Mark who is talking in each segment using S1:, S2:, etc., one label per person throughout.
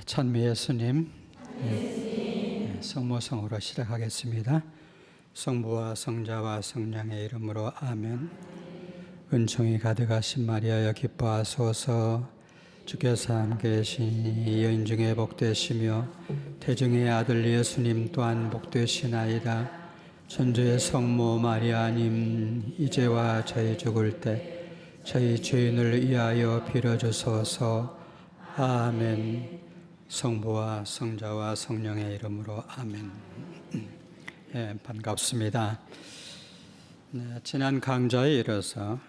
S1: 찬미 예수님, 성모성으로 시작하겠습니다. 성부와 성자와 성령의 이름으로 아멘. 은총이 가득하신 마리아여 기뻐하소서. 주께서 함께 계시니 여인 중에 복되시며 태중의 아들 예수님 또한 복되시나이다. 천주의 성모 마리아님, 이제와 저희 죽을 때 저희 죄인을 위하여 빌어주소서. 아멘. 성부와 성자와 성령의 이름으로 아멘. 반갑습니다. 지난 강좌에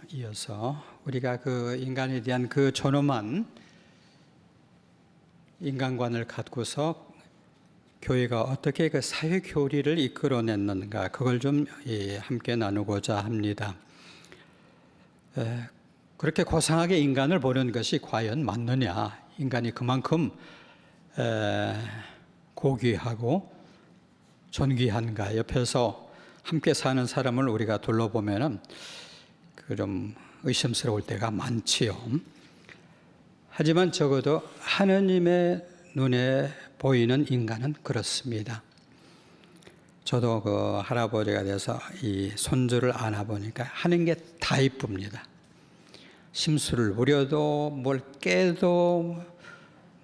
S1: 이어서 우리가 그 인간에 대한 그 존엄한 인간관을 갖고서 교회가 어떻게 그 사회 교리를 이끌어냈는가, 그걸 좀 함께 나누고자 합니다. 그렇게 고상하게 인간을 보는 것이 과연 맞느냐? 인간이 그만큼 고귀하고 존귀한가? 옆에서 함께 사는 사람을 우리가 둘러보면은 좀 의심스러울 때가 많지요. 하지만 적어도 하느님의 눈에 보이는 인간은 그렇습니다. 저도 그 할아버지가 돼서 이 손주를 안아보니까 하는 게 다 이쁩니다. 심술을 부려도 뭘 깨도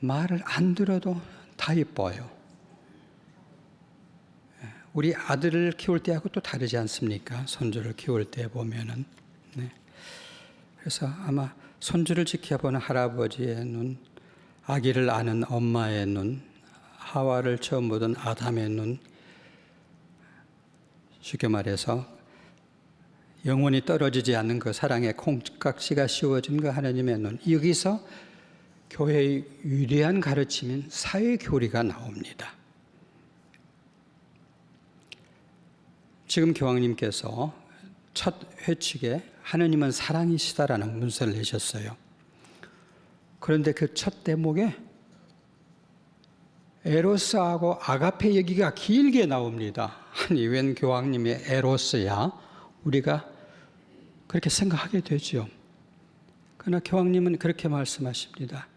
S1: 말을 안 들어도 다 이뻐요. 우리 아들을 키울 때하고 또 다르지 않습니까? 손주를 키울 때 보면은. 그래서 아마 손주를 지켜보는 할아버지의 눈, 아기를 아는 엄마의 눈, 하와를 처음 보던 아담의 눈, 쉽게 말해서 영원히 떨어지지 않는 그 사랑의 콩깍지가 씌워진 그 하나님의 눈, 여기서 교회의 위대한 가르침인 사회교리가 나옵니다. 지금 교황님께서 첫 회칙에 하느님은 사랑이시다라는 문서를 내셨어요. 그런데 그 첫 대목에 에로스하고 아가페 얘기가 길게 나옵니다. 아니, 웬 교황님이 에로스야? 우리가 그렇게 생각하게 되죠. 그러나 교황님은 그렇게 말씀하십니다.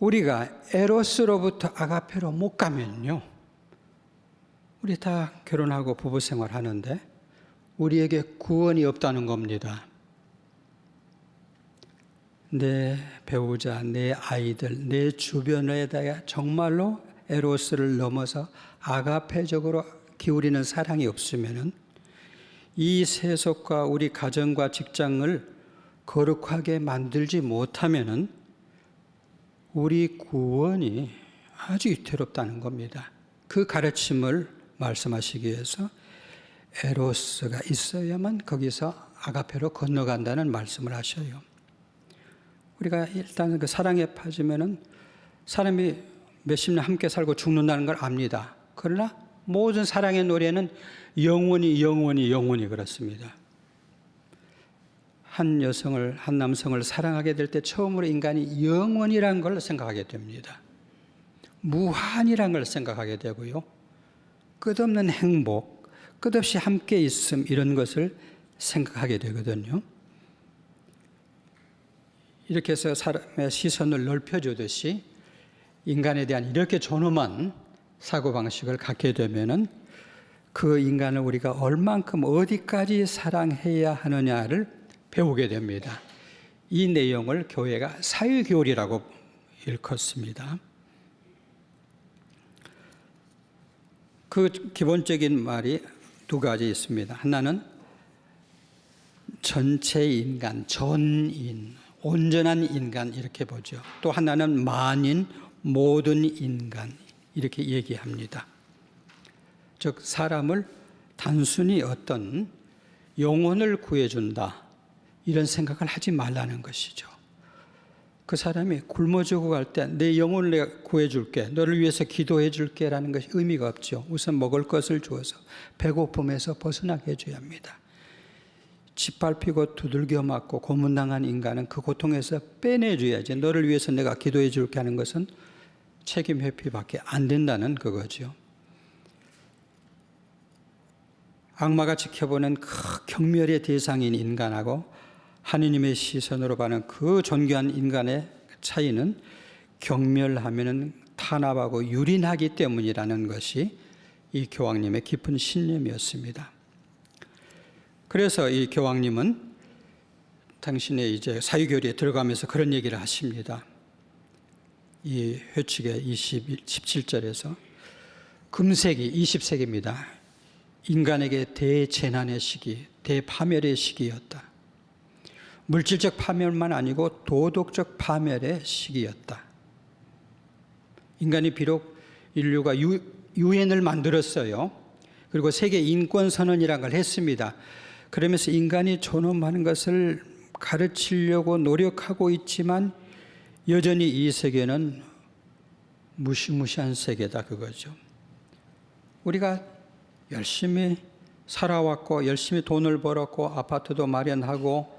S1: 우리가 에로스로부터 아가페로 못 가면요, 우리 다 결혼하고 부부 생활하는데 우리에게 구원이 없다는 겁니다. 내 배우자, 내 아이들, 내 주변에다가 정말로 에로스를 넘어서 아가페적으로 기울이는 사랑이 없으면은 이 세속과 우리 가정과 직장을 거룩하게 만들지 못하면은 우리 구원이 아주 위태롭다는 겁니다. 그 가르침을 말씀하시기 위해서 에로스가 있어야만 거기서 아가페로 건너간다는 말씀을 하셔요. 우리가 일단 그 사랑에 빠지면은 사람이 몇십 년 함께 살고 죽는다는 걸 압니다. 그러나 모든 사랑의 노래는 영원히 그렇습니다. 한 여성을, 한 남성을 사랑하게 될 때 처음으로 인간이 영원이라는 걸 생각하게 됩니다. 무한이라는 걸 생각하게 되고요. 끝없는 행복, 끝없이 함께 있음, 이런 것을 생각하게 되거든요. 이렇게 해서 사람의 시선을 넓혀주듯이 인간에 대한 이렇게 존엄한 사고방식을 갖게 되면은 그 인간을 우리가 얼만큼 어디까지 사랑해야 하느냐를 배우게 됩니다. 이 내용을 교회가 사회교리라고 일컫습니다. 그 기본적인 말이 두 가지 있습니다. 하나는 전체 인간, 전인, 온전한 인간, 이렇게 보죠. 또 하나는 만인, 모든 인간, 이렇게 얘기합니다. 즉 사람을 단순히 어떤 영혼을 구해준다, 이런 생각을 하지 말라는 것이죠. 그 사람이 굶어 죽어갈 때 내 영혼을 내가 구해줄게, 너를 위해서 기도해줄게 라는 것이 의미가 없죠. 우선 먹을 것을 주어서 배고픔에서 벗어나게 해줘야 합니다. 짓밟히고 두들겨 맞고 고문당한 인간은 그 고통에서 빼내줘야지, 너를 위해서 내가 기도해줄게 하는 것은 책임 회피밖에 안 된다는 그거죠. 악마가 지켜보는 그 경멸의 대상인 인간하고 하느님의 시선으로 보는 그 존귀한 인간의 차이는 경멸하면은 다 탄압하고 유린하기 때문이라는 것이 이 교황님의 깊은 신념이었습니다. 그래서 이 교황님은 당신의 이제 사유교리에 들어가면서 그런 얘기를 하십니다. 이 회칙의 17절에서 금세기 20세기입니다. 인간에게 대재난의 시기, 대파멸의 시기였다. 물질적 파멸만 아니고 도덕적 파멸의 시기였다. 인간이 비록 인류가 유엔을 만들었어요. 그리고 세계 인권 선언이라는 걸 했습니다. 그러면서 인간이 존엄하는 것을 가르치려고 노력하고 있지만 여전히 이 세계는 무시무시한 세계다 그거죠. 우리가 열심히 살아왔고 열심히 돈을 벌었고 아파트도 마련하고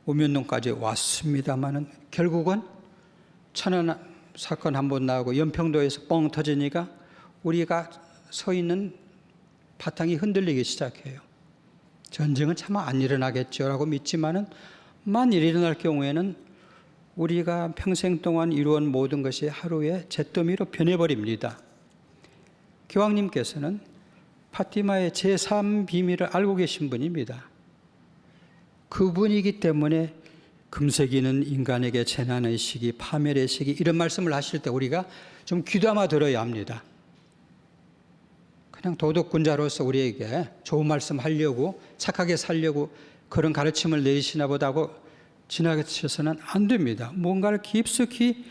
S1: 오면동까지 왔습니다마는 결국은 천안 사건 한 번 나오고 연평도에서 뻥 터지니까 우리가 서 있는 바탕이 흔들리기 시작해요. 전쟁은 차마 안 일어나겠죠라고 믿지만은 만일 일어날 경우에는 우리가 평생 동안 이루어온 모든 것이 하루에 잿더미로 변해버립니다. 교황님께서는 파티마의 제3비밀을 알고 계신 분입니다. 그분이기 때문에 금세기는 인간에게 재난의 시기, 파멸의 시기 이런 말씀을 하실 때 우리가 좀 귀담아 들어야 합니다. 그냥 도덕군자로서 우리에게 좋은 말씀 하려고 착하게 살려고 그런 가르침을 내리시나 보다고 지나치셔서는 안 됩니다. 뭔가를 깊숙이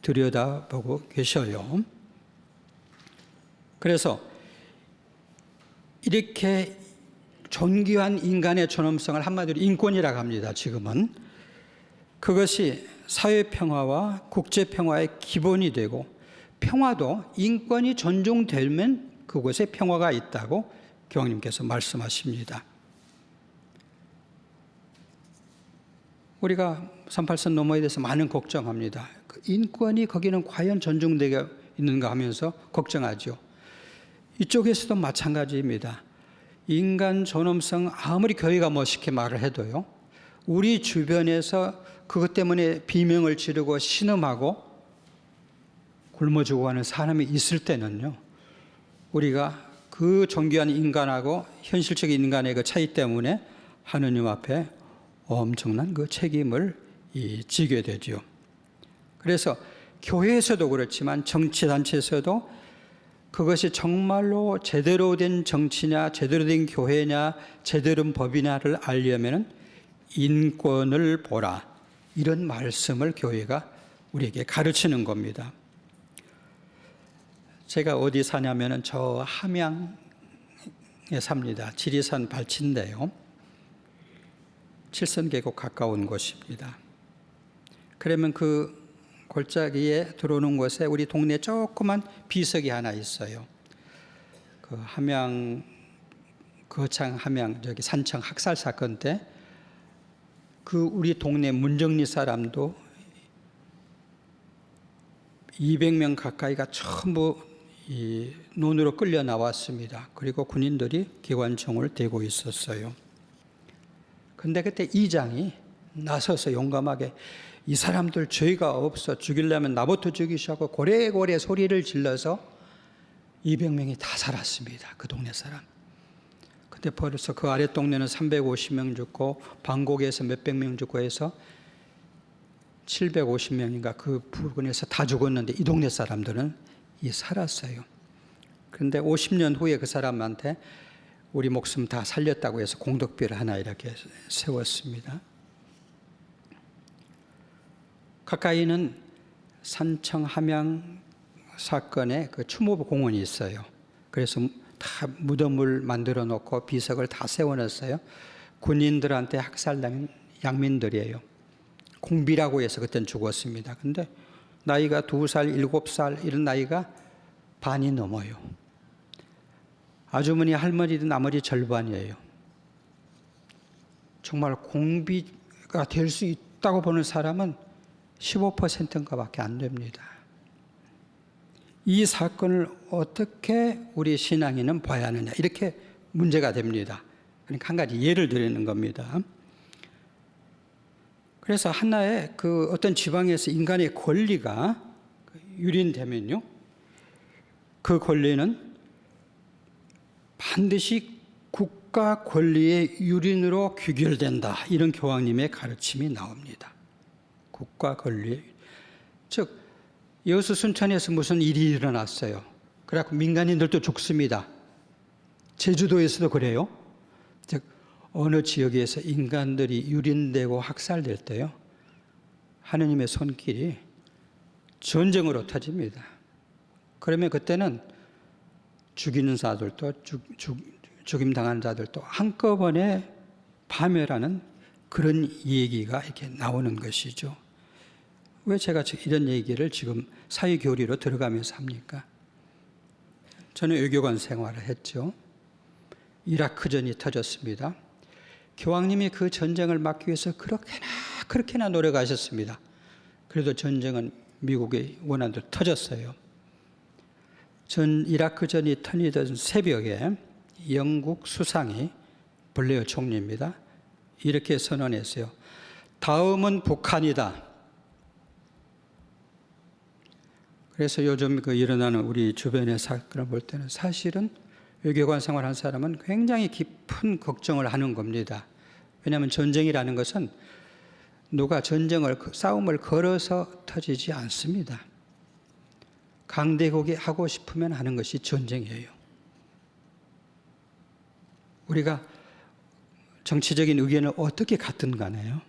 S1: 들여다보고 계셔요. 그래서 이렇게 존귀한 인간의 존엄성을 한마디로 인권이라고 합니다. 지금은 그것이 사회평화와 국제평화의 기본이 되고 평화도 인권이 존중되면 그곳에 평화가 있다고 교황님께서 말씀하십니다. 우리가 38선 넘어에 대해서 많은 걱정합니다. 그 인권이 거기는 과연 존중되게 있는가 하면서 걱정하죠. 이쪽에서도 마찬가지입니다. 인간 존엄성 아무리 교회가 멋있게 말을 해도요. 우리 주변에서 그것 때문에 비명을 지르고 신음하고 굶어 죽어가는 사람이 있을 때는요. 우리가 그 존귀한 인간하고 현실적인 인간의 그 차이 때문에 하느님 앞에 엄청난 그 책임을 지게 되죠. 그래서 교회에서도 그렇지만 정치단체에서도 그것이 정말로 제대로 된 정치냐 제대로 된 교회냐 제대로 된 법이냐를 알려면 인권을 보라. 이런 말씀을 교회가 우리에게 가르치는 겁니다. 제가 어디 사냐면은 저 함양에 삽니다. 지리산 발치인데요. 칠선계곡 가까운 곳입니다. 그러면 그 골짜기에 들어오는 곳에 우리 동네 조그만 비석이 하나 있어요. 그 함양 거창 함양 저기 산청 학살 사건 때 그 우리 동네 문정리 사람도 200명 가까이가 전부 이 논으로 끌려 나왔습니다. 그리고 군인들이 기관총을 대고 있었어요. 근데 그때 이장이 나서서 용감하게 이 사람들 죄가 없어 죽이려면 나부터 죽이시고 고래고래 소리를 질러서 200명이 다 살았습니다. 그 동네 사람. 근데 벌써 그 아래 동네는 350명 죽고 방곡에서 몇백 명 죽고 해서 750명인가 그 부근에서 다 죽었는데 이 동네 사람들은 살았어요. 그런데 50년 후에 그 사람한테 우리 목숨 다 살렸다고 해서 공덕비를 하나 이렇게 세웠습니다. 가까이는 산청 함양 사건의 그 추모부 공원이 있어요. 그래서 다 무덤을 만들어 놓고 비석을 다 세워놨어요. 군인들한테 학살당한 양민들이에요. 공비라고 해서 그때는 죽었습니다. 근데 나이가 2살, 7살 이런 나이가 반이 넘어요. 아주머니, 할머니도 나머지 절반이에요. 정말 공비가 될 수 있다고 보는 사람은 15%인가 밖에 안 됩니다. 이 사건을 어떻게 우리 신앙인은 봐야 하느냐 이렇게 문제가 됩니다. 그러니까 한 가지 예를 드리는 겁니다. 그래서 하나의 그 어떤 지방에서 인간의 권리가 유린되면요, 그 권리는 반드시 국가 권리의 유린으로 귀결된다. 이런 교황님의 가르침이 나옵니다. 국가 권리. 즉, 여수 순천에서 무슨 일이 일어났어요. 그래갖고 민간인들도 죽습니다. 제주도에서도 그래요. 즉, 어느 지역에서 인간들이 유린되고 학살될 때요, 하느님의 손길이 전쟁으로 터집니다. 그러면 그때는 죽이는 자들도 죽임당하는 자들도 한꺼번에 파멸하는 그런 얘기가 이렇게 나오는 것이죠. 왜 제가 이런 얘기를 지금 사회교리로 들어가면서 합니까? 저는 외교관 생활을 했죠. 이라크전이 터졌습니다. 교황님이 그 전쟁을 막기 위해서 그렇게나 노력하셨습니다. 그래도 전쟁은 미국의 원한대로 터졌어요. 이라크전이 터지던 새벽에 영국 수상이, 블레어 총리입니다, 이렇게 선언했어요. 다음은 북한이다. 그래서 요즘 일어나는 우리 주변의 사건을 볼 때는 사실은 외교관 생활한 사람은 굉장히 깊은 걱정을 하는 겁니다. 왜냐하면 전쟁이라는 것은 누가 싸움을 걸어서 터지지 않습니다. 강대국이 하고 싶으면 하는 것이 전쟁이에요. 우리가 정치적인 의견을 어떻게 갖든 간에요,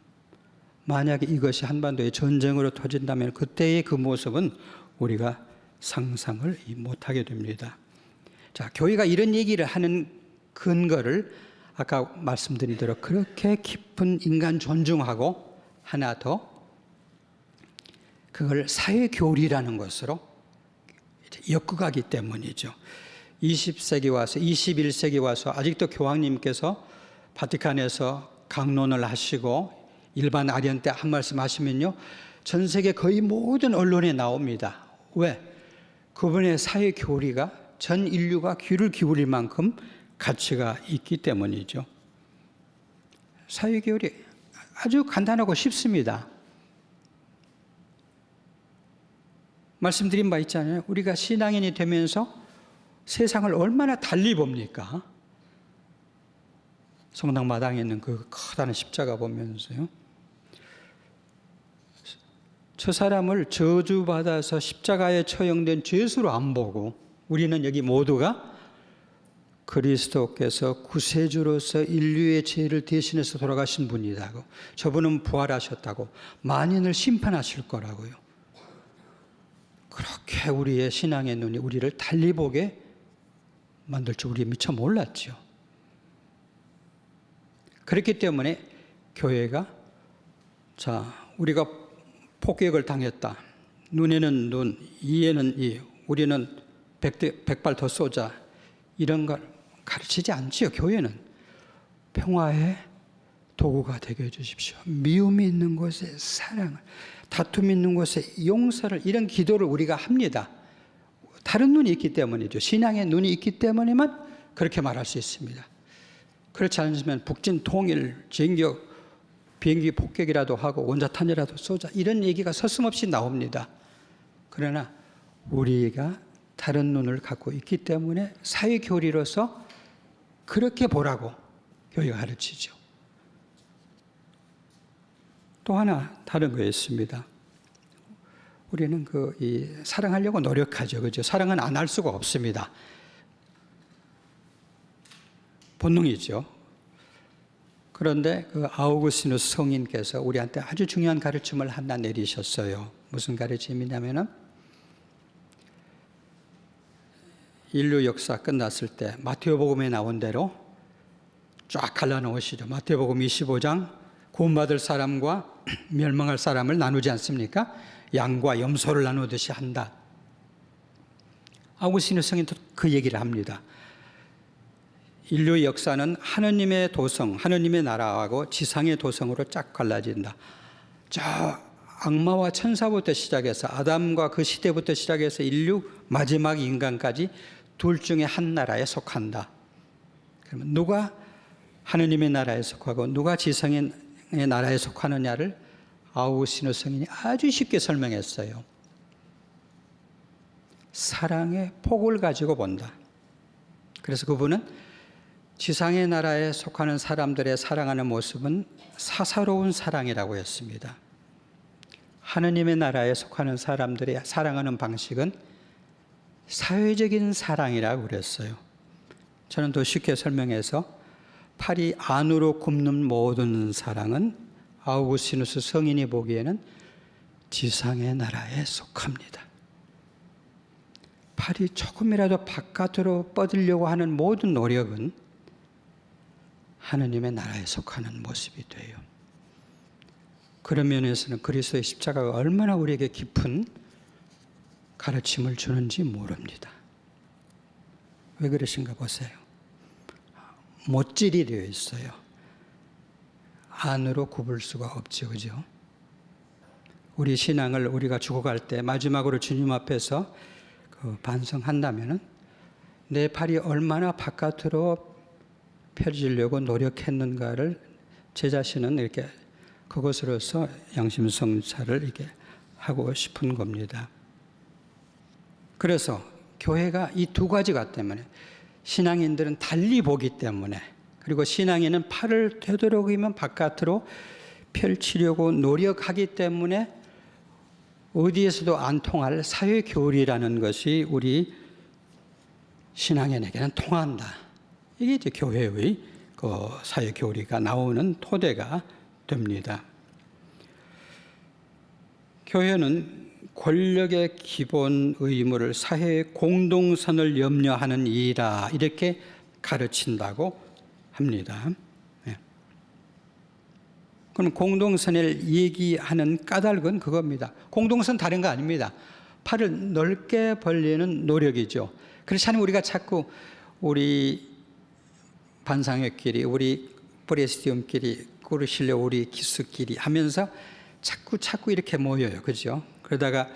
S1: 만약에 이것이 한반도의 전쟁으로 터진다면 그때의 그 모습은 우리가 상상을 못하게 됩니다. 자, 교회가 이런 얘기를 하는 근거를 아까 말씀드린 대로 그렇게 깊은 인간 존중하고 하나 더 그걸 사회교리라는 것으로 엮어가기 때문이죠. 20세기 와서 21세기 와서 아직도 교황님께서 바티칸에서 강론을 하시고 일반 아리안 때 한 말씀 하시면요, 전 세계 거의 모든 언론에 나옵니다. 왜? 그분의 사회교리가 전 인류가 귀를 기울일 만큼 가치가 있기 때문이죠. 사회교리 아주 간단하고 쉽습니다. 말씀드린 바 있잖아요. 우리가 신앙인이 되면서 세상을 얼마나 달리 봅니까? 성당 마당에 있는 그 커다란 십자가 보면서요, 저 사람을 저주받아서 십자가에 처형된 죄수로 안 보고 우리는 여기 모두가 그리스도께서 구세주로서 인류의 죄를 대신해서 돌아가신 분이라고, 저분은 부활하셨다고, 만인을 심판하실 거라고요. 그렇게 우리의 신앙의 눈이 우리를 달리 보게 만들 줄 우리 미처 몰랐죠. 그렇기 때문에 교회가, 자, 우리가 폭격을 당했다, 눈에는 눈, 이에는 이, 우리는 백발 더 쏘자, 이런 걸 가르치지 않지요. 교회는 평화의 도구가 되게 해주십시오. 미움이 있는 곳에 사랑을, 다툼이 있는 곳에 용서를, 이런 기도를 우리가 합니다. 다른 눈이 있기 때문이죠. 신앙의 눈이 있기 때문에만 그렇게 말할 수 있습니다. 그렇지 않으면 북진 통일, 전격, 비행기 폭격이라도 하고 원자탄이라도 쏘자, 이런 얘기가 서슴없이 나옵니다. 그러나 우리가 다른 눈을 갖고 있기 때문에 사회교리로서 그렇게 보라고 교회가 가르치죠. 또 하나 다른 거 있습니다. 우리는 사랑하려고 노력하죠. 그죠? 사랑은 안 할 수가 없습니다. 본능이죠. 그런데 아우구스티누스 성인께서 우리한테 아주 중요한 가르침을 하나 내리셨어요. 무슨 가르침이냐면은, 인류 역사 끝났을 때 마태오복음에 나온 대로 쫙 갈라놓으시죠. 마태복음 25장 구원받을 사람과 멸망할 사람을 나누지 않습니까? 양과 염소를 나누듯이 한다. 아우구스티누스 성인도 그 얘기를 합니다. 인류의 역사는 하느님의 도성, 하느님의 나라하고 지상의 도성으로 쫙 갈라진다. 저 악마와 천사부터 시작해서 아담과 그 시대부터 시작해서 인류 마지막 인간까지 둘 중에 한 나라에 속한다. 그러면 누가 하느님의 나라에 속하고 누가 지상의 나라에 속하느냐를 아우구스티누스 성인이 아주 쉽게 설명했어요. 사랑의 폭을 가지고 본다. 그래서 그분은 지상의 나라에 속하는 사람들의 사랑하는 모습은 사사로운 사랑이라고 했습니다. 하느님의 나라에 속하는 사람들의 사랑하는 방식은 사회적인 사랑이라고 그랬어요. 저는 더 쉽게 설명해서 팔이 안으로 굽는 모든 사랑은 아우구스티누스 성인이 보기에는 지상의 나라에 속합니다. 팔이 조금이라도 바깥으로 뻗으려고 하는 모든 노력은 하느님의 나라에 속하는 모습이 돼요. 그런 면에서는 그리스도의 십자가가 얼마나 우리에게 깊은 가르침을 주는지 모릅니다. 왜 그러신가 보세요. 못질이 되어 있어요. 안으로 굽을 수가 없죠. 그죠? 우리 신앙을 우리가 죽어갈 때 마지막으로 주님 앞에서 반성한다면은 내 팔이 얼마나 바깥으로 펴지려고 노력했는가를 제 자신은 이렇게 그것으로서 양심성찰을 이렇게 하고 싶은 겁니다. 그래서 교회가 이 두 가지가 때문에 신앙인들은 달리 보기 때문에 그리고 신앙인은 팔을 되도록이면 바깥으로 펼치려고 노력하기 때문에 어디에서도 안 통할 사회 교리라는 것이 우리 신앙인에게는 통한다. 이게 이제 교회의 그 사회 교리가 나오는 토대가 됩니다. 교회는 권력의 기본 의무를 사회의 공동선을 염려하는 일이라 이렇게 가르친다고 합니다. 그럼 공동선을 얘기하는 까닭은 그겁니다. 공동선 다른 거 아닙니다. 팔을 넓게 벌리는 노력이죠. 그렇지 않으면 우리가 자꾸 우리 반상회끼리, 우리 프레시디움끼리, 꾸르실레 우리 기수끼리 하면서 자꾸 이렇게 모여요. 그죠? 그러다가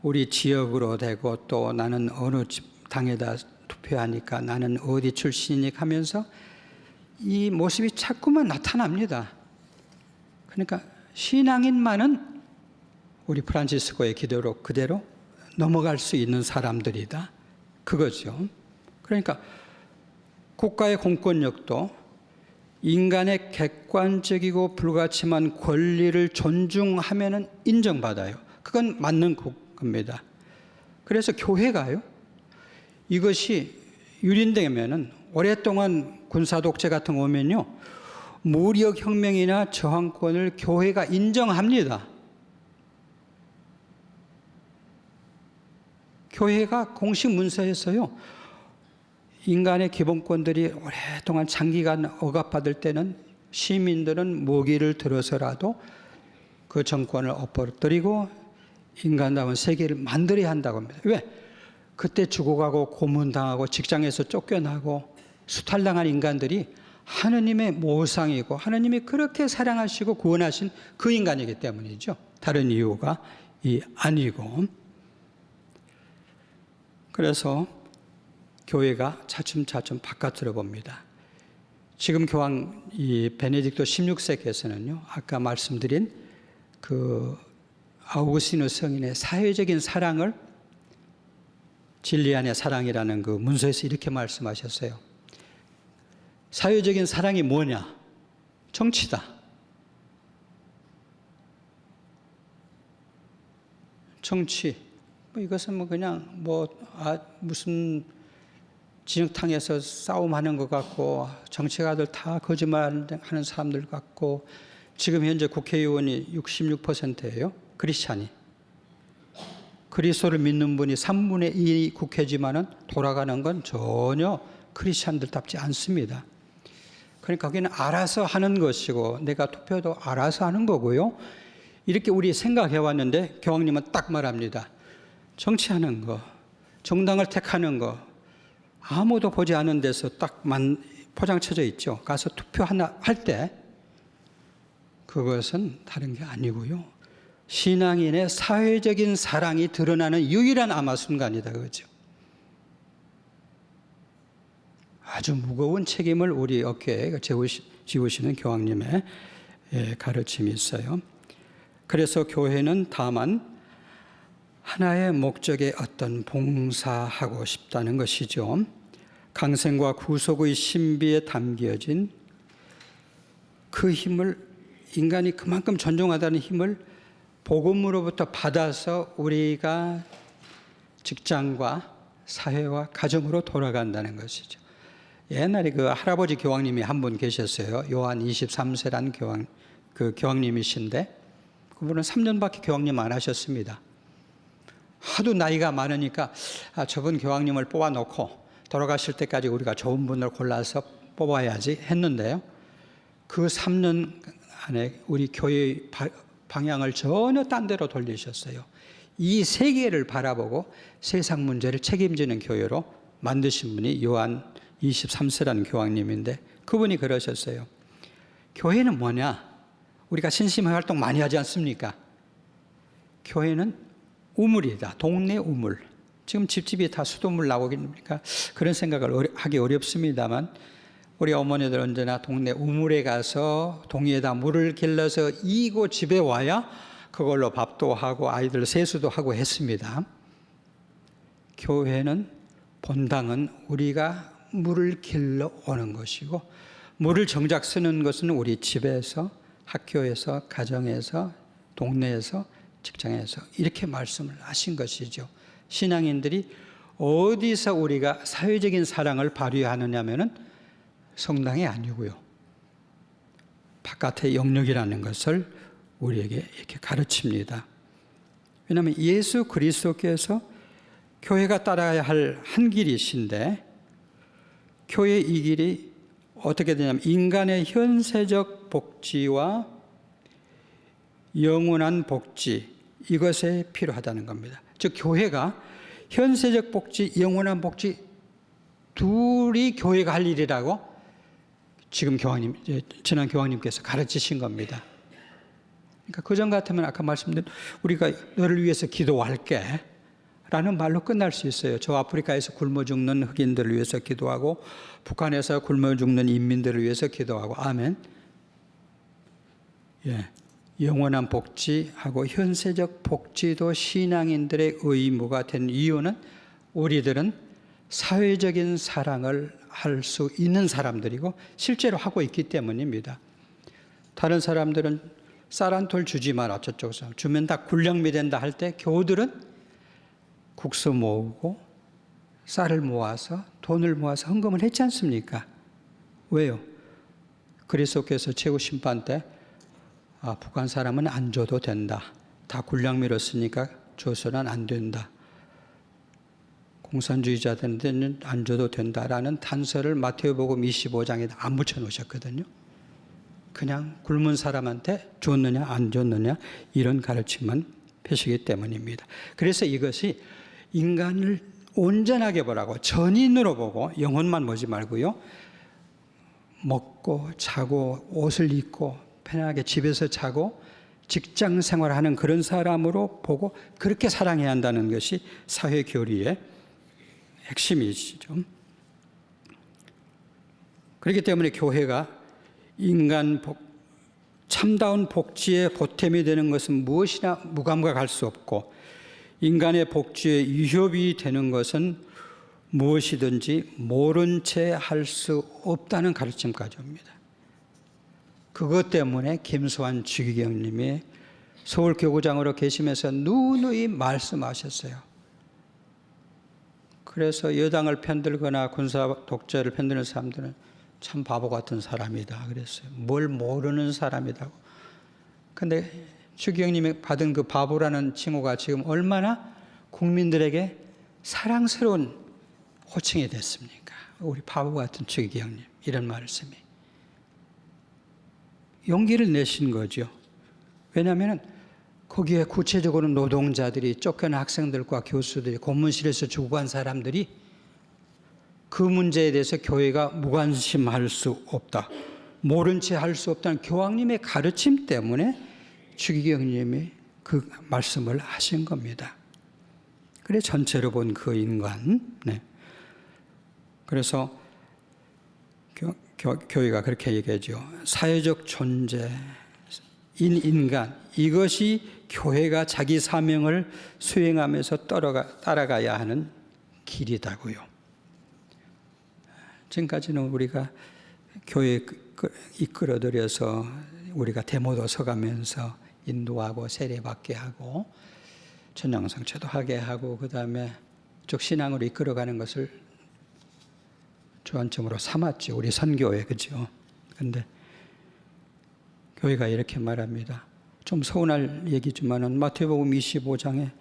S1: 우리 지역으로 되고 또 나는 어느 당에다 투표하니까 나는 어디 출신이니까 하면서 이 모습이 자꾸만 나타납니다. 그러니까 신앙인만은 우리 프란치스코의 기도로 그대로 넘어갈 수 있는 사람들이다. 그거죠. 그러니까 국가의 공권력도 인간의 객관적이고 불가침한 권리를 존중하면 인정받아요. 그건 맞는 겁니다. 그래서 교회가요, 이것이 유린되면은 오랫동안 군사독재 같은 거 오면요, 무력혁명이나 저항권을 교회가 인정합니다. 교회가 공식 문서에서요, 인간의 기본권들이 오랫동안 장기간 억압받을 때는 시민들은 무기를 들어서라도 그 정권을 엎어뜨리고 인간다운 세계를 만들어야 한다고 합니다. 왜? 그때 죽어가고 고문당하고 직장에서 쫓겨나고 수탈당한 인간들이 하느님의 모상이고 하느님이 그렇게 사랑하시고 구원하신 그 인간이기 때문이죠. 다른 이유가 아니고. 그래서 교회가 차츰차츰 바깥으로 봅니다. 지금 교황 이 베네딕토 16세께서는요, 아까 말씀드린 그 아우구스티누스 성인의 사회적인 사랑을 진리 안의 사랑이라는 그 문서에서 이렇게 말씀하셨어요. 사회적인 사랑이 뭐냐? 정치다. 정치. 이것은 그냥 무슨 진흙탕에서 싸움하는 것 같고 정치가들 다 거짓말하는 사람들 같고 지금 현재 국회의원이 66%예요. 크리스찬이. 그리스도를 믿는 분이 3분의 2 국회지만은 돌아가는 건 전혀 크리스찬들답지 않습니다. 그러니까 거기는 알아서 하는 것이고 내가 투표도 알아서 하는 거고요. 이렇게 우리 생각해 왔는데 교황님은 딱 말합니다. 정치하는 거, 정당을 택하는 거 아무도 보지 않은 데서 딱 포장쳐져 있죠. 가서 투표할 때 그것은 다른 게 아니고요. 신앙인의 사회적인 사랑이 드러나는 유일한 아마 순간이다. 그렇죠? 아주 무거운 책임을 우리 어깨에 지우시는 교황님의 가르침이 있어요. 그래서 교회는 다만 하나의 목적에 어떤 봉사하고 싶다는 것이죠. 강생과 구속의 신비에 담겨진 그 힘을, 인간이 그만큼 존중하다는 힘을 복음으로부터 받아서 우리가 직장과 사회와 가정으로 돌아간다는 것이죠. 옛날에 그 할아버지 교황님이 한 분 계셨어요. 요한 23세라는 교황님이신데 그분은 3년밖에 교황님 안 하셨습니다. 하도 나이가 많으니까 저분 교황님을 뽑아놓고 돌아가실 때까지 우리가 좋은 분을 골라서 뽑아야지 했는데요. 그 3년 안에 우리 교회의 방향을 전혀 딴 데로 돌리셨어요. 이 세계를 바라보고 세상 문제를 책임지는 교회로 만드신 분이 요한 23세라는 교황님인데 그분이 그러셨어요. 교회는 뭐냐? 우리가 신심의 활동 많이 하지 않습니까? 교회는 우물이다. 동네 우물. 지금 집집이 다 수돗물 나오니까 그런 생각을 하기 어렵습니다만 우리 어머니들 언제나 동네 우물에 가서 동이에다 물을 길러서 이고 집에 와야 그걸로 밥도 하고 아이들 세수도 하고 했습니다. 교회는 본당은 우리가 물을 길러 오는 것이고 물을 정작 쓰는 것은 우리 집에서, 학교에서, 가정에서, 동네에서, 직장에서 이렇게 말씀을 하신 것이죠. 신앙인들이 어디서 우리가 사회적인 사랑을 발휘하느냐 하면은 성당이 아니고요. 바깥의 영역이라는 것을 우리에게 이렇게 가르칩니다. 왜냐하면 예수 그리스도께서 교회가 따라야 할 한 길이신데 교회 이 길이 어떻게 되냐면 인간의 현세적 복지와 영원한 복지 이것에 필요하다는 겁니다. 즉 교회가 현세적 복지, 영원한 복지 둘이 교회가 할 일이라고 지금 지난 교황님께서 가르치신 겁니다. 그러니까 그전 같으면 아까 말씀드린 우리가 너를 위해서 기도할게 라는 말로 끝날 수 있어요. 저 아프리카에서 굶어 죽는 흑인들을 위해서 기도하고 북한에서 굶어 죽는 인민들을 위해서 기도하고 아멘. 예, 영원한 복지하고 현세적 복지도 신앙인들의 의무가 된 이유는 우리들은 사회적인 사랑을 할 수 있는 사람들이고 실제로 하고 있기 때문입니다. 다른 사람들은 쌀 한 톨 주지 마라 저쪽에서 주면 다 굴량미 된다 할 때 교우들은 국수 모으고 쌀을 모아서 돈을 모아서 헌금을 했지 않습니까? 왜요? 그리스도께서 최후 심판 때 북한 사람은 안 줘도 된다. 다 굴량미로 쓰니까 줘서는 안 된다. 공산주의자들은 안 줘도 된다라는 단서를 마태복음 25장에 안 붙여놓으셨거든요. 그냥 굶은 사람한테 줬느냐 안 줬느냐 이런 가르침만 펴시기 때문입니다. 그래서 이것이 인간을 온전하게 보라고 전인으로 보고 영혼만 보지 말고요. 먹고 자고 옷을 입고 편하게 집에서 자고 직장 생활하는 그런 사람으로 보고 그렇게 사랑해야 한다는 것이 사회 교리의 핵심이시죠. 그렇기 때문에 교회가 인간 참다운 복지의 보탬이 되는 것은 무엇이나 무감각할 수 없고 인간의 복지에 위협이 되는 것은 무엇이든지 모른 채 할 수 없다는 가르침까지 옵니다. 그것 때문에 김수환 주기경님이 서울교구장으로 계시면서 누누이 말씀하셨어요. 그래서 여당을 편들거나 군사 독재를 편드는 사람들은 참 바보 같은 사람이다 그랬어요. 뭘 모르는 사람이라고. 근데 주기경님이 받은 그 바보라는 칭호가 지금 얼마나 국민들에게 사랑스러운 호칭이 됐습니까? 우리 바보 같은 주기경님 이런 말씀이 용기를 내신 거죠. 왜냐하면 거기에 구체적으로 노동자들이 쫓겨난 학생들과 교수들이 고문실에서 죽어간 사람들이 그 문제에 대해서 교회가 무관심할 수 없다. 모른 채 할 수 없다는 교황님의 가르침 때문에 주기경님이 그 말씀을 하신 겁니다. 그래 전체로 본 그 인간. 네. 그래서 교회가 그렇게 얘기하죠. 사회적 존재, 인간, 이것이 교회가 자기 사명을 수행하면서 따라가야 하는 길이다고요. 지금까지는 우리가 교회 이끌어들여서 우리가 대모도 서가면서 인도하고 세례받게 하고 천양성체도 하게 하고 그 다음에 쭉 신앙으로 이끌어가는 것을 주안점으로 삼았죠. 우리 선교회, 그죠? 그런데 교회가 이렇게 말합니다. 좀 서운할 얘기지만은 마태복음 25장에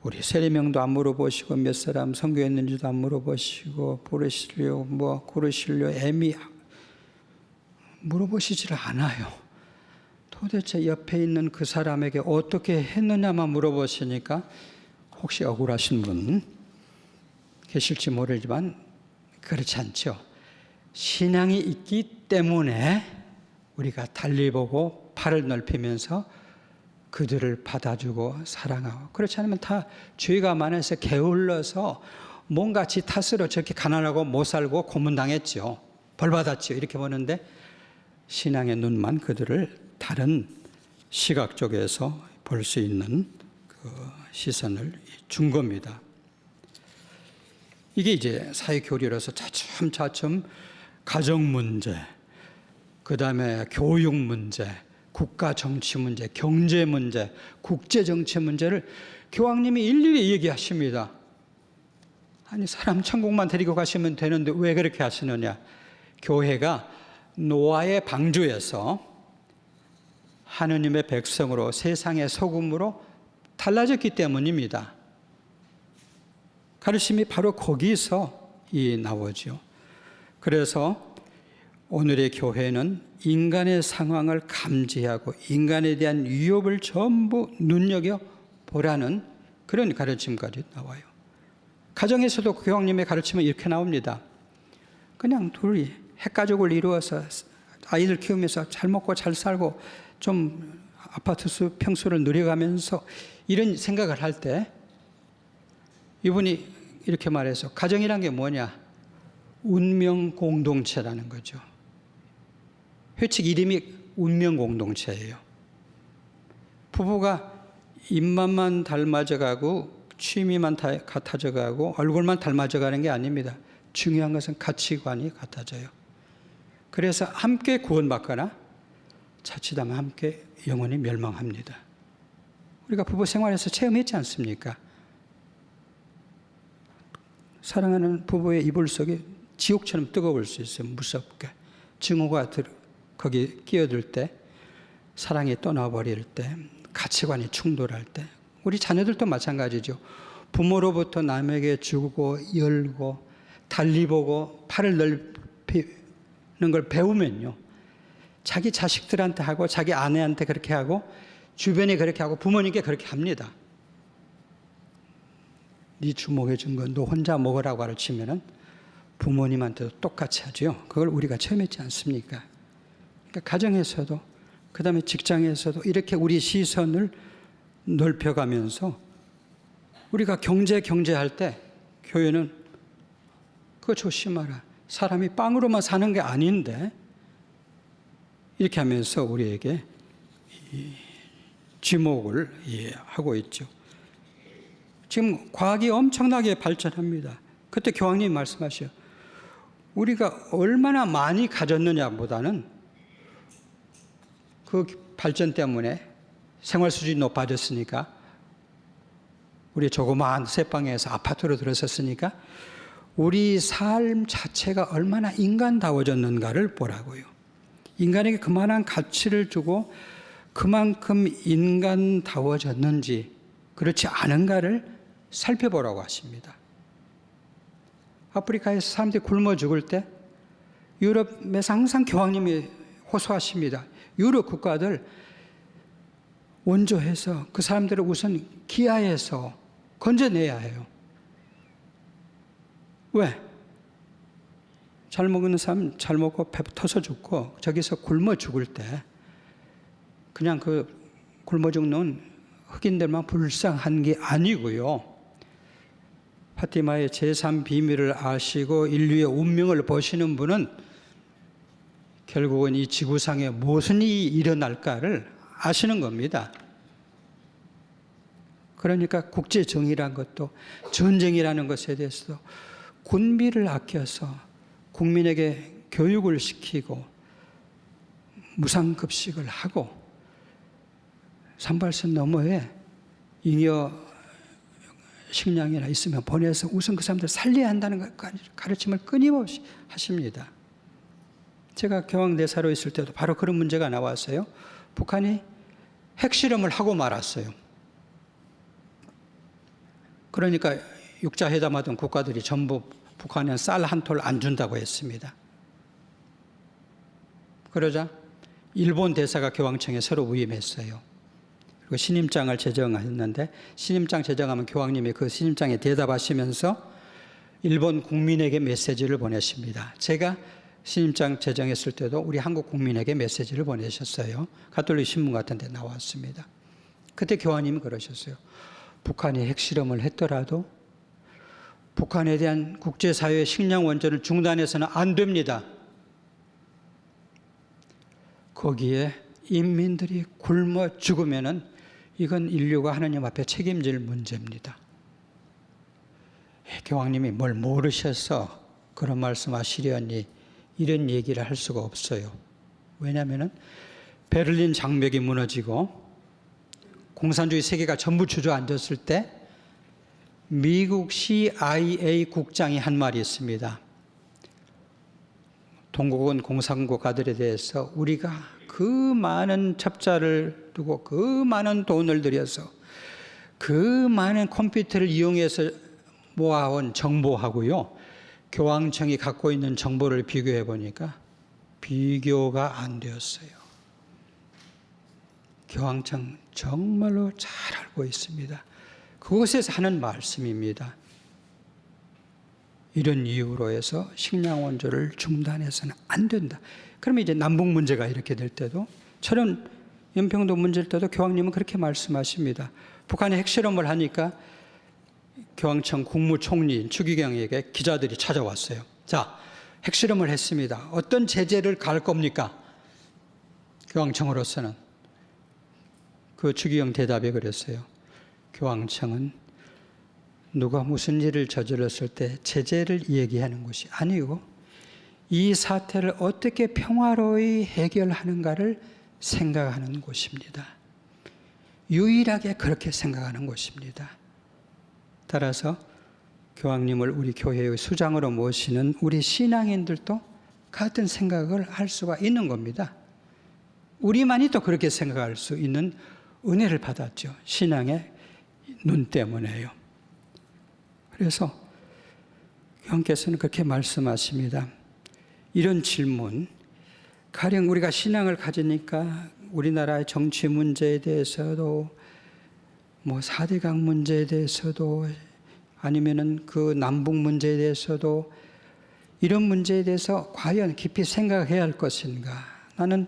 S1: 우리 세례명도 안 물어보시고 몇 사람 선교했는지도 안 물어보시고 고르실려 애미 물어보시질 않아요. 도대체 옆에 있는 그 사람에게 어떻게 했느냐만 물어보시니까 혹시 억울하신 분 계실지 모르지만 그렇지 않죠. 신앙이 있기 때문에 우리가 달리 보고 팔을 넓히면서 그들을 받아주고 사랑하고, 그렇지 않으면 다 죄가 많아서 게을러서 뭔가 지 탓으로 저렇게 가난하고 못 살고 고문당했죠. 벌받았죠. 이렇게 보는데 신앙의 눈만 그들을 다른 시각 쪽에서 볼 수 있는 그 시선을 준 겁니다. 이게 이제 사회교류로서 차츰차츰 가정 문제, 그 다음에 교육 문제, 국가 정치 문제, 경제 문제, 국제 정치 문제를 교황님이 일일이 얘기하십니다. 아니, 사람 천국만 데리고 가시면 되는데 왜 그렇게 하시느냐? 교회가 노아의 방주에서 하느님의 백성으로 세상의 소금으로 달라졌기 때문입니다. 가르침이 바로 거기서 나오죠. 그래서 오늘의 교회는 인간의 상황을 감지하고 인간에 대한 위협을 전부 눈여겨보라는 그런 가르침까지 나와요. 가정에서도 교황님의 가르침은 이렇게 나옵니다. 그냥 둘이 핵가족을 이루어서 아이들 키우면서 잘 먹고 잘 살고 좀 아파트 평수를 누려가면서 이런 생각을 할 때 이분이 이렇게 말해서 가정이란 게 뭐냐? 운명 공동체라는 거죠. 회칙 이름이 운명 공동체예요. 부부가 입맛만 닮아져가고 취미만 같아져가고 얼굴만 닮아져가는 게 아닙니다. 중요한 것은 가치관이 같아져요. 그래서 함께 구원받거나 자칫하면 함께 영원히 멸망합니다. 우리가 부부 생활에서 체험했지 않습니까? 사랑하는 부부의 이불 속에 지옥처럼 뜨거울 수 있어요. 무섭게. 증오가 거기 끼어들 때, 사랑이 떠나버릴 때, 가치관이 충돌할 때, 우리 자녀들도 마찬가지죠. 부모로부터 남에게 주고 열고 달리 보고 팔을 넓히는 걸 배우면요, 자기 자식들한테 하고 자기 아내한테 그렇게 하고 주변에 그렇게 하고 부모님께 그렇게 합니다. 네 주먹에 준 건 너 혼자 먹으라고 가르치면은 부모님한테도 똑같이 하죠. 그걸 우리가 체험했지 않습니까? 그러니까 가정에서도 그 다음에 직장에서도 이렇게 우리 시선을 넓혀가면서 우리가 경제할 때 교회는 그거 조심하라. 사람이 빵으로만 사는 게 아닌데 이렇게 하면서 우리에게 지목을 하고 있죠. 지금 과학이 엄청나게 발전합니다. 그때 교황님이 말씀하셔요. 우리가 얼마나 많이 가졌느냐보다는 그 발전 때문에 생활 수준이 높아졌으니까 우리 조그마한 새방에서 아파트로 들어섰으니까 우리 삶 자체가 얼마나 인간다워졌는가를 보라고요. 인간에게 그만한 가치를 주고 그만큼 인간다워졌는지 그렇지 않은가를 살펴보라고 하십니다. 아프리카에서 사람들이 굶어 죽을 때 유럽에서 항상 교황님이 호소하십니다. 유럽 국가들 원조해서 그 사람들을 우선 기아해서 건져내야 해요. 왜? 잘 먹는 사람 잘 먹고 배 터서 죽고 저기서 굶어 죽을 때 그냥 그 굶어 죽는 흑인들만 불쌍한 게 아니고요. 파티마의 제3비밀을 아시고 인류의 운명을 보시는 분은 결국은 이 지구상에 무슨 일이 일어날까를 아시는 겁니다. 그러니까 국제정의란 것도 전쟁이라는 것에 대해서도 군비를 아껴서 국민에게 교육을 시키고 무상급식을 하고 산발선 너머에 잉여 식량이나 있으면 보내서 우선 그 사람들 살려야 한다는 가르침을 끊임없이 하십니다. 제가 교황대사로 있을 때도 바로 그런 문제가 나왔어요. 북한이 핵실험을 하고 말았어요. 그러니까 육자회담하던 국가들이 전부 북한에 쌀 한 톨 안 준다고 했습니다. 그러자 일본 대사가 교황청에 새로 위임했어요. 그리고 신임장을 제정했는데 신임장 제정하면 교황님이 그 신임장에 대답하시면서 일본 국민에게 메시지를 보내십니다. 제가 신임장 제정했을 때도 우리 한국 국민에게 메시지를 보내셨어요. 가톨릭 신문 같은 데 나왔습니다. 그때 교황님이 그러셨어요. 북한이 핵실험을 했더라도 북한에 대한 국제사회의 식량 원전을 중단해서는 안 됩니다. 거기에 인민들이 굶어 죽으면은 이건 인류가 하나님 앞에 책임질 문제입니다. 교황님이 뭘 모르셔서 그런 말씀하시려니 이런 얘기를 할 수가 없어요. 왜냐하면 베를린 장벽이 무너지고 공산주의 세계가 전부 주저앉았을 때 미국 CIA 국장이 한 말이 있습니다. 동국은 공산국가들에 대해서 우리가 그 많은 첩자를 두고 그 많은 돈을 들여서 그 많은 컴퓨터를 이용해서 모아온 정보하고요, 교황청이 갖고 있는 정보를 비교해 보니까 비교가 안 되었어요. 교황청 정말로 잘 알고 있습니다. 그곳에서 하는 말씀입니다. 이런 이유로 해서 식량 원조를 중단해서는 안 된다. 그러면 이제 남북 문제가 이렇게 될 때도, 철원 연평도 문제일 때도 교황님은 그렇게 말씀하십니다. 북한이 핵실험을 하니까 교황청 국무총리인 추기경에게 기자들이 찾아왔어요. 자, 핵실험을 했습니다. 어떤 제재를 가할 겁니까? 교황청으로서는. 그 추기경 대답이 그랬어요. 교황청은 누가 무슨 일을 저질렀을 때 제재를 얘기하는 것이 아니고 이 사태를 어떻게 평화로이 해결하는가를 생각하는 곳입니다. 유일하게 그렇게 생각하는 곳입니다. 따라서 교황님을 우리 교회의 수장으로 모시는 우리 신앙인들도 같은 생각을 할 수가 있는 겁니다. 우리만이 또 그렇게 생각할 수 있는 은혜를 받았죠. 신앙의 눈 때문에요. 그래서 교황께서는 그렇게 말씀하십니다. 이런 질문, 가령 우리가 신앙을 가지니까 우리나라의 정치 문제에 대해서도, 뭐 4대강 문제에 대해서도, 아니면은 그 남북 문제에 대해서도, 이런 문제에 대해서 과연 깊이 생각해야 할 것인가? 나는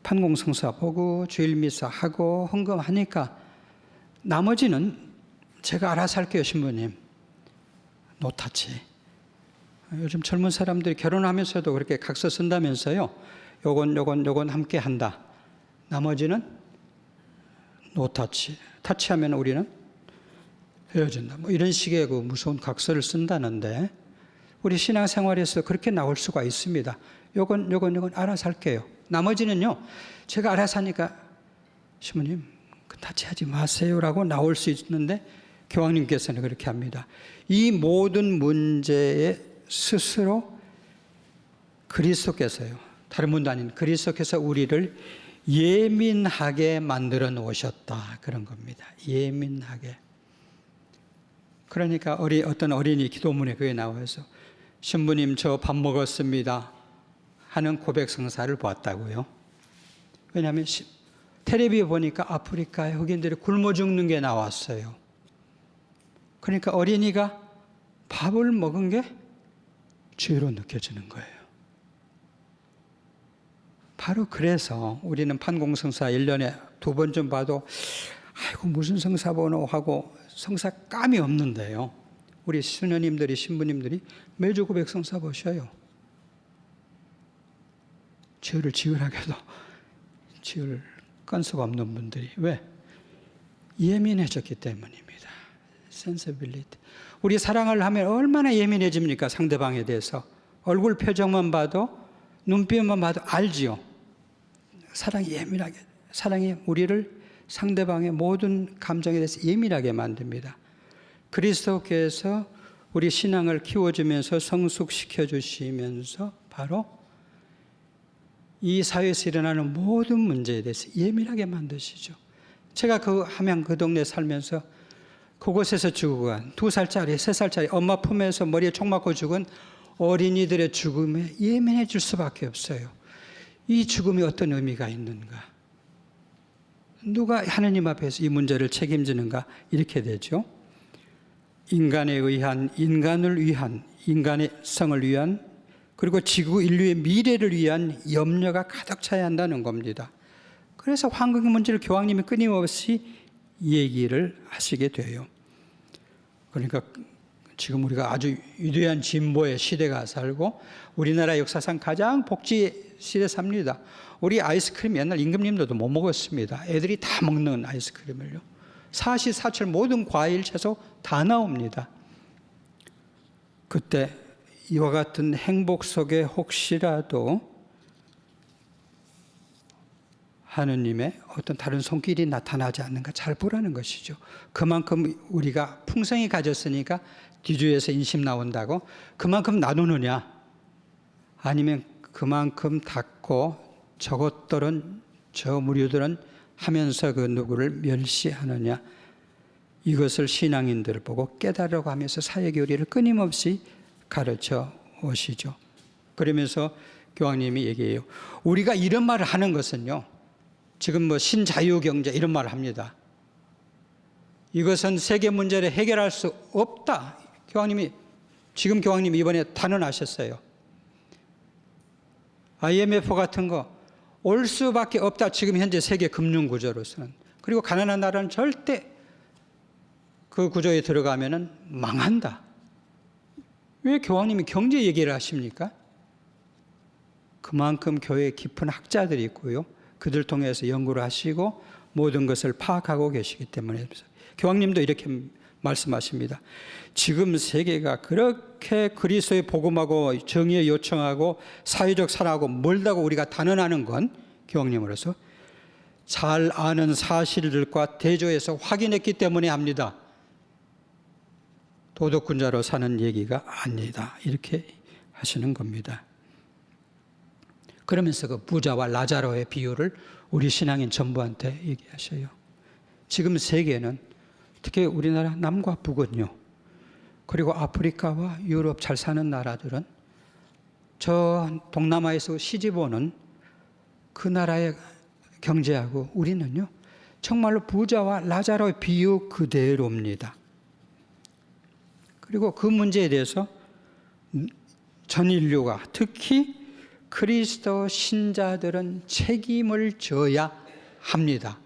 S1: 판공성사 보고 주일미사 하고 헌금하니까 나머지는 제가 알아서 할게요, 신부님. 노타치. 요즘 젊은 사람들이 결혼하면서도 그렇게 각서 쓴다면서요. 요건 함께 한다. 나머지는 노타치. 타치하면 우리는 헤어진다. 뭐 이런 식의 그 무서운 각서를 쓴다는데, 우리 신앙생활에서 그렇게 나올 수가 있습니다. 요건 알아서 할게요. 나머지는요, 제가 알아서 하니까 신부님 타치하지 마세요라고 나올 수 있는데, 교황님께서는 그렇게 합니다. 이 모든 문제에 스스로 그리스도께서요, 다른 분도 아닌 그리스도께서 우리를 예민하게 만들어 놓으셨다, 그런 겁니다. 예민하게. 그러니까 어떤 어린이 기도문에 그게 나와서 신부님 저 밥 먹었습니다 하는 고백성사를 보았다고요. 왜냐하면 텔레비에 보니까 아프리카 흑인들이 굶어 죽는 게 나왔어요. 그러니까 어린이가 밥을 먹은 게 죄로 느껴지는 거예요. 바로 그래서 우리는 판공성사 1년에 2번쯤 봐도 아이고 무슨 성사번호 하고 성사감이 없는데요. 우리 수녀님들이, 신부님들이 매주 고백성사 보셔요. 죄를 지으라고 해도 지을 건수가 없는 분들이. 왜? 예민해졌기 때문입니다. sensibility. 우리 사랑을 하면 얼마나 예민해집니까? 상대방에 대해서. 얼굴 표정만 봐도, 눈빛만 봐도 알지요. 사랑이 우리를 상대방의 모든 감정에 대해서 예민하게 만듭니다. 그리스도께서 우리 신앙을 키워주면서 성숙시켜 주시면서 바로 이 사회에서 일어나는 모든 문제에 대해서 예민하게 만드시죠. 제가 그 동네 살면서 그곳에서 죽어간 2살짜리, 3살짜리 엄마 품에서 머리에 총 맞고 죽은 어린이들의 죽음에 예민해질 수밖에 없어요. 이 죽음이 어떤 의미가 있는가? 누가 하느님 앞에서 이 문제를 책임지는가? 이렇게 되죠. 인간에 의한, 인간을 위한, 인간의 성을 위한, 그리고 지구 인류의 미래를 위한 염려가 가득 차야 한다는 겁니다. 그래서 환경 문제를 교황님이 끊임없이 얘기를 하시게 돼요. 그러니까 지금 우리가 아주 위대한 진보의 시대가 살고 우리나라 역사상 가장 복지 시대 삽니다. 우리 아이스크림 옛날 임금님들도 못 먹었습니다. 애들이 다 먹는 아이스크림을요. 사시사철 모든 과일, 채소 다 나옵니다. 그때 이와 같은 행복 속에 혹시라도 하느님의 어떤 다른 손길이 나타나지 않는가 잘 보라는 것이죠. 그만큼 우리가 풍성히 가졌으니까 뒤주에서 인심 나온다고 그만큼 나누느냐, 아니면 그만큼 닫고 저것들은, 저 무리들은 하면서 그 누구를 멸시하느냐, 이것을 신앙인들을 보고 깨달으라고 하면서 사회교리를 끊임없이 가르쳐 오시죠. 그러면서 교황님이 얘기해요. 우리가 이런 말을 하는 것은요, 지금 뭐 신자유경제 이런 말을 합니다. 이것은 세계 문제를 해결할 수 없다. 지금 교황님이 이번에 단언하셨어요. IMF 같은 거 올 수밖에 없다. 지금 현재 세계 금융 구조로서는. 그리고 가난한 나라는 절대 그 구조에 들어가면은 망한다. 왜 교황님이 경제 얘기를 하십니까? 그만큼 교회에 깊은 학자들이 있고요. 그들 통해서 연구를 하시고 모든 것을 파악하고 계시기 때문에 교황님도 이렇게 말씀하십니다. 지금 세계가 그렇게 그리스도의 복음하고 정의에 요청하고 사회적 살아하고 멀다고 우리가 단언하는 건 교황님으로서 잘 아는 사실들과 대조해서 확인했기 때문에 합니다. 도덕군자로 사는 얘기가 아니다. 이렇게 하시는 겁니다. 그러면서 그 부자와 라자로의 비유를 우리 신앙인 전부한테 얘기하셔요. 지금 세계는 특히 우리나라 남과 북은요, 그리고 아프리카와 유럽 잘 사는 나라들은 저 동남아에서 시집오는 그 나라의 경제하고 우리는요, 정말로 부자와 라자로의 비유 그대로입니다. 그리고 그 문제에 대해서 전 인류가, 특히 그리스도 신자들은 책임을 져야 합니다.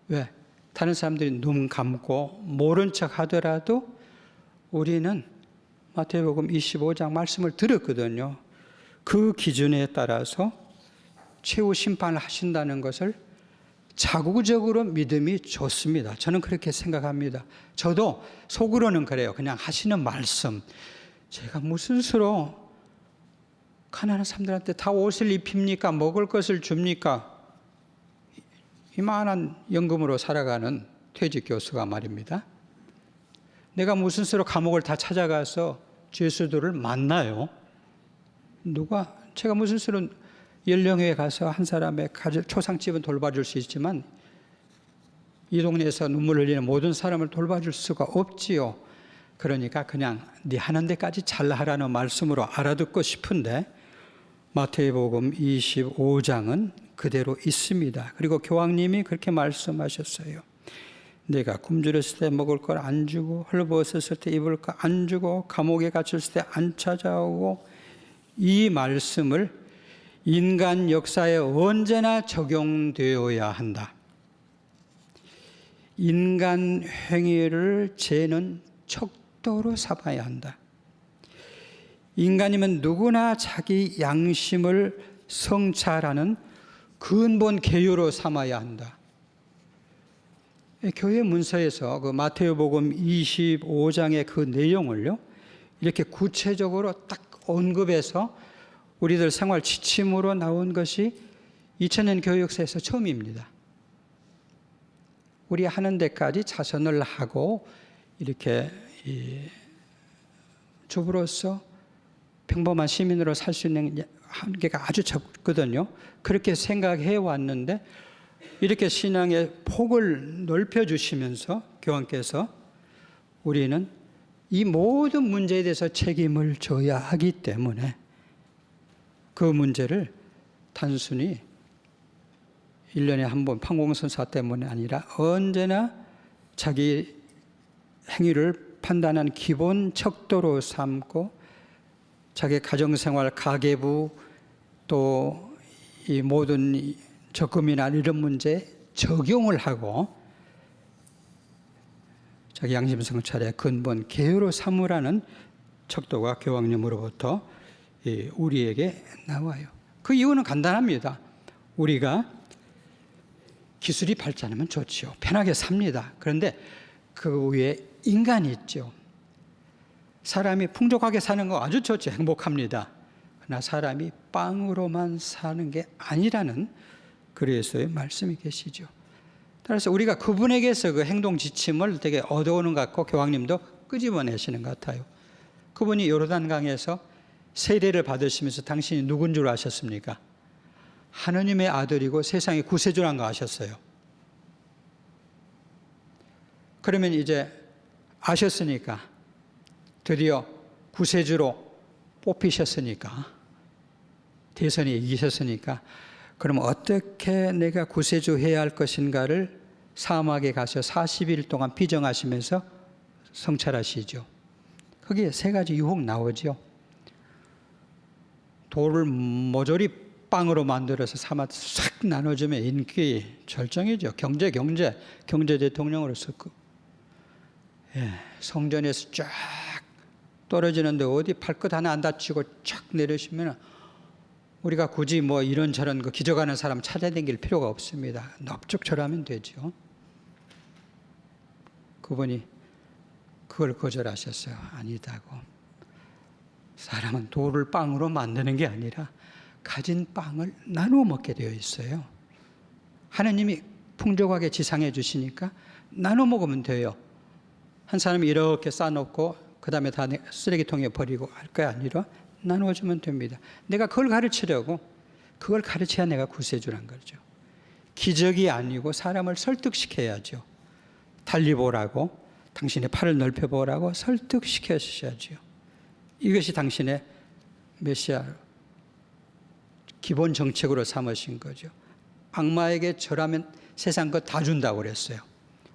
S1: 왜? 다른 사람들이 눈 감고 모른 척 하더라도 우리는 마태복음 25장 말씀을 들었거든요. 그 기준에 따라서 최후 심판을 하신다는 것을 자구적으로 믿음이 좋습니다. 저는 그렇게 생각합니다. 저도 속으로는 그래요. 그냥 하시는 말씀. 제가 무슨 수로 가난한 사람들한테 다 옷을 입힙니까? 먹을 것을 줍니까? 이만한 연금으로 살아가는 퇴직 교수가 말입니다. 내가 무슨 수로 감옥을 다 찾아가서 죄수들을 만나요? 제가 무슨 수로 연령회에 가서 한 사람의 초상집은 돌봐줄 수 있지만 이 동네에서 눈물 흘리는 모든 사람을 돌봐줄 수가 없지요. 그러니까 그냥 네 하는 데까지 잘하라는 말씀으로 알아듣고 싶은데 마태복음 25장은 그대로 있습니다. 그리고 교황님이 그렇게 말씀하셨어요. 내가 굶주렸을 때 먹을 걸 안 주고 헐벗었을 때 입을 걸 안 주고 감옥에 갇혔을 때 안 찾아오고, 이 말씀을 인간 역사에 언제나 적용되어야 한다. 인간 행위를 죄는 척도로 삼아야 한다. 인간이면 누구나 자기 양심을 성찰하는 근본 계율로 삼아야 한다. 교회 문서에서 그 마태복음 25장의 그 내용을요, 이렇게 구체적으로 딱 언급해서 우리들 생활 지침으로 나온 것이 2000년 교육사에서 처음입니다. 우리 하는 데까지 자선을 하고 이렇게 주부로서 평범한 시민으로 살 수 있는 한계가 아주 적거든요. 그렇게 생각해 왔는데 이렇게 신앙의 폭을 넓혀주시면서 교황께서 우리는 이 모든 문제에 대해서 책임을 져야 하기 때문에 그 문제를 단순히 1년에 한 번 판공선사 때문에 아니라 언제나 자기 행위를 판단한 기본 척도로 삼고 자기 가정생활, 가계부 또 이 모든 적금이나 이런 문제에 적용을 하고 자기 양심 성찰의 근본 계율로 삼으라는 척도가 교황님으로부터 우리에게 나와요. 그 이유는 간단합니다. 우리가 기술이 발전하면 좋지요. 편하게 삽니다. 그런데 그 위에 인간이 있죠. 사람이 풍족하게 사는 거 아주 좋죠. 행복합니다. 그러나 사람이 빵으로만 사는 게 아니라는 그리스도의 말씀이 계시죠. 따라서 우리가 그분에게서 그 행동 지침을 되게 얻어오는 것 같고 교황님도 끄집어내시는 것 같아요. 그분이 요르단강에서 세례를 받으시면서 당신이 누군 줄 아셨습니까? 하느님의 아들이고 세상의 구세주란 거 아셨어요. 그러면 이제 아셨으니까 드디어 구세주로 뽑히셨으니까 대선에 이기셨으니까 그럼 어떻게 내가 구세주 해야 할 것인가를 사막에 가서 40일 동안 비정하시면서 성찰하시죠. 거기에 세 가지 유혹 나오죠. 돌을 모조리 빵으로 만들어서 사막 싹 나눠주면 인기 절정이죠. 경제 대통령으로서 성전에서 쫙 떨어지는데 어디 발끝 하나 안 다치고 쫙 내려시면 우리가 굳이 뭐 이런저런 그 기적하는 사람 찾아다닐 필요가 없습니다. 넙죽절하면 되죠. 그분이 그걸 거절하셨어요. 아니다고. 사람은 돌을 빵으로 만드는 게 아니라 가진 빵을 나누어 먹게 되어 있어요. 하나님이 풍족하게 지상해 주시니까 나눠 먹으면 돼요. 한 사람이 이렇게 싸놓고 그 다음에 다 쓰레기통에 버리고 할 거 아니라 나누어주면 됩니다. 내가 그걸 가르치려고 그걸 가르쳐야 내가 구세주란 거죠. 기적이 아니고 사람을 설득시켜야죠. 달리 보라고 당신의 팔을 넓혀보라고 설득시켜 주셔야죠. 이것이 당신의 메시아 기본 정책으로 삼으신 거죠. 악마에게 절하면 세상 것 다 준다고 그랬어요.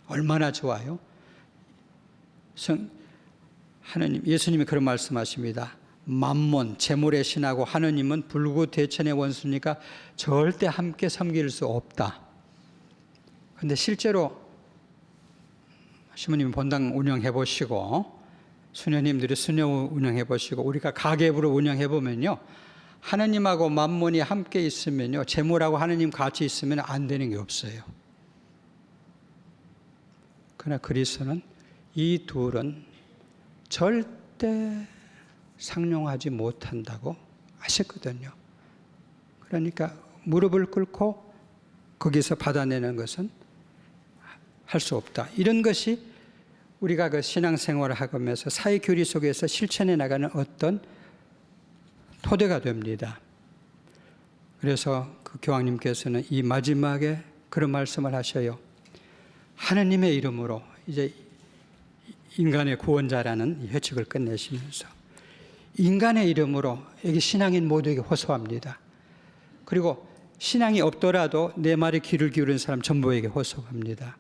S1: 얼마나 좋아요. 하느님, 예수님이 그런 말씀하십니다. 만몬, 재물의 신하고 하느님은 불구대천의 원수니까 절대 함께 섬길 수 없다. 그런데 실제로 시모님이 본당 운영해 보시고 수녀님들이 수녀 운영해 보시고 우리가 가계부를 운영해 보면요, 하느님하고 만몬이 함께 있으면요, 재물하고 하느님 같이 있으면 안 되는 게 없어요. 그러나 그리스도는 이 둘은 절대 상용하지 못한다고 하셨거든요. 그러니까 무릎을 꿇고 거기서 받아내는 것은 할 수 없다. 이런 것이 우리가 그 신앙생활을 하면서 사회 교리 속에서 실천해 나가는 어떤 토대가 됩니다. 그래서 그 교황님께서는 이 마지막에 그런 말씀을 하셔요. 하느님의 이름으로 이제 인간의 구원자라는 회칙을 끝내시면서 인간의 이름으로 여기 신앙인 모두에게 호소합니다. 그리고 신앙이 없더라도 내 말에 귀를 기울이는 사람 전부에게 호소합니다.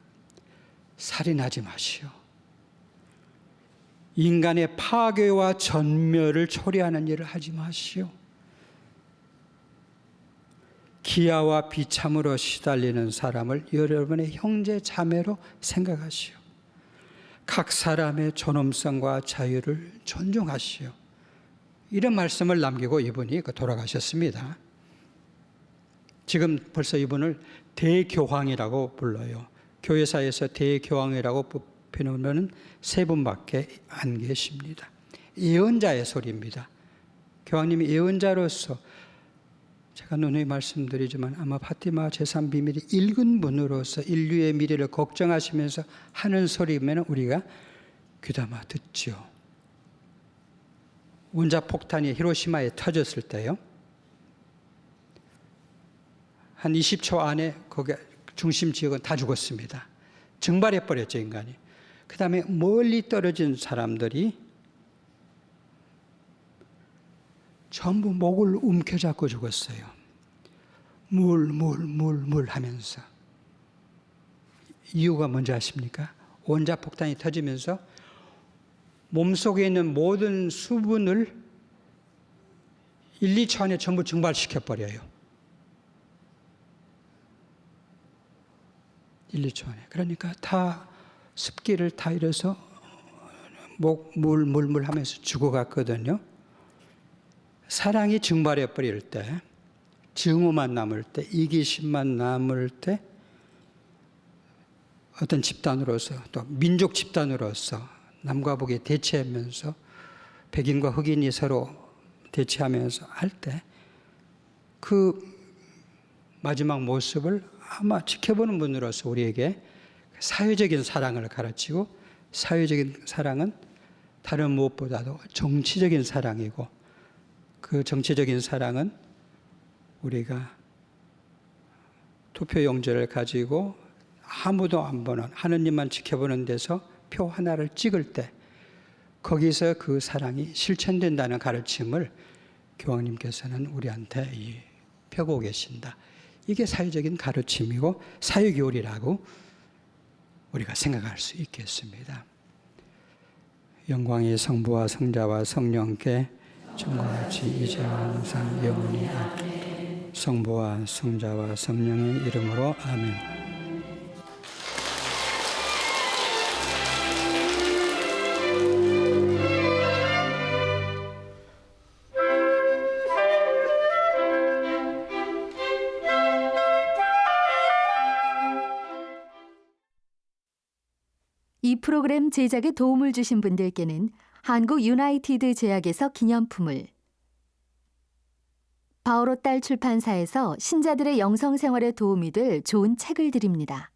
S1: 살인하지 마시오. 인간의 파괴와 전멸을 초래하는 일을 하지 마시오. 기아와 비참으로 시달리는 사람을 여러분의 형제 자매로 생각하시오. 각 사람의 존엄성과 자유를 존중하시오. 이런 말씀을 남기고 이분이 돌아가셨습니다. 지금 벌써 이분을 대교황이라고 불러요. 교회사에서 대교황이라고 뽑히는 분은 3분밖에 안 계십니다. 예언자의 소리입니다. 교황님이 예언자로서 제가 누누이 말씀드리지만 아마 파티마 재산 비밀이 읽은 분으로서 인류의 미래를 걱정하시면서 하는 소리면 우리가 귀담아 듣죠. 원자폭탄이 히로시마에 터졌을 때요. 한 20초 안에 거기 중심 지역은 다 죽었습니다. 증발해버렸죠, 인간이. 그 다음에 멀리 떨어진 사람들이 전부 목을 움켜잡고 죽었어요. 물 하면서. 이유가 뭔지 아십니까? 원자폭탄이 터지면서 몸속에 있는 모든 수분을 1, 2초 안에 전부 증발시켜버려요. 1, 2초 안에. 그러니까 다 습기를 다 잃어서 물 하면서 죽어갔거든요. 사랑이 증발해 버릴 때, 증오만 남을 때, 이기심만 남을 때 어떤 집단으로서 또 민족 집단으로서 남과 북에 대치하면서 백인과 흑인이 서로 대치하면서 할 때 그 마지막 모습을 아마 지켜보는 분으로서 우리에게 사회적인 사랑을 가르치고, 사회적인 사랑은 다른 무엇보다도 정치적인 사랑이고, 그 정치적인 사랑은 우리가 투표용지를 가지고 아무도 안 보는, 하느님만 지켜보는 데서 표 하나를 찍을 때 거기서 그 사랑이 실천된다는 가르침을 교황님께서는 우리한테 펴고 계신다. 이게 사회적인 가르침이고 사회교리라고 우리가 생각할 수 있겠습니다. 영광이 성부와 성자와 성령께 전과 같이 이제와 항상 영원히 아멘. 성부와 성자와 성령의 이름으로 아멘.
S2: 이 프로그램 제작에 도움을 주신 분들께는 한국 유나이티드 제약에서 기념품을, 바오로 딸 출판사에서 신자들의 영성 생활에 도움이 될 좋은 책을 드립니다.